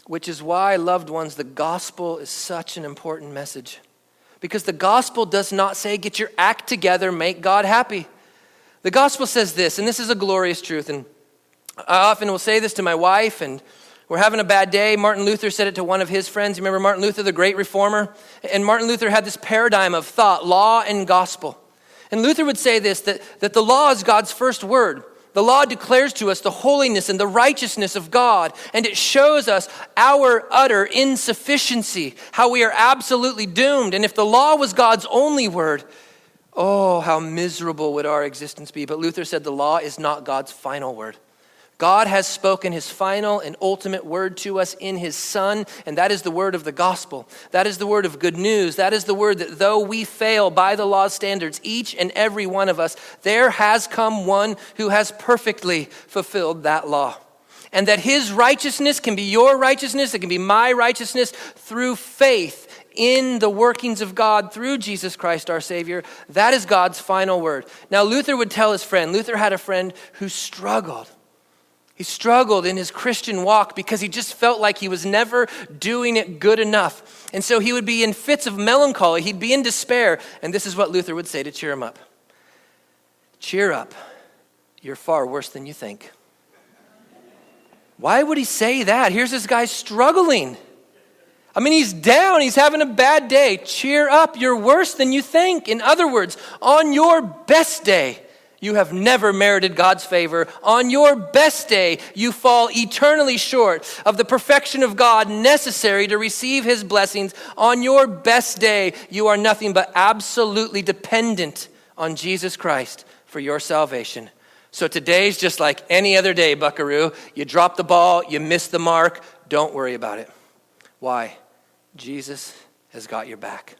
Which is why, loved ones, the gospel is such an important message. Because the gospel does not say, get your act together, make God happy. The gospel says this, and this is a glorious truth, and I often will say this to my wife, and we're having a bad day. Martin Luther said it to one of his friends. You remember Martin Luther, the great reformer? And Martin Luther had this paradigm of thought, law and gospel. And Luther would say this, that the law is God's first word. The law declares to us the holiness and the righteousness of God, and it shows us our utter insufficiency, how we are absolutely doomed. And if the law was God's only word, oh, how miserable would our existence be. But Luther said the law is not God's final word. God has spoken his final and ultimate word to us in his Son, and that is the word of the gospel. That is the word of good news. That is the word that though we fail by the law's standards, each and every one of us, there has come one who has perfectly fulfilled that law. And that his righteousness can be your righteousness, it can be my righteousness through faith in the workings of God through Jesus Christ our Savior. That is God's final word. Now Luther would tell his friend, Luther had a friend who struggled. He struggled in his Christian walk because he just felt like he was never doing it good enough. And so he would be in fits of melancholy. He'd be in despair. And this is what Luther would say to cheer him up. Cheer up. You're far worse than you think. Why would he say that? Here's this guy struggling. I mean, he's down. He's having a bad day. Cheer up. You're worse than you think. In other words, on your best day, you have never merited God's favor. On your best day, you fall eternally short of the perfection of God necessary to receive his blessings. On your best day, you are nothing but absolutely dependent on Jesus Christ for your salvation. So today's just like any other day, buckaroo. You drop the ball, you miss the mark. Don't worry about it. Why? Jesus has got your back.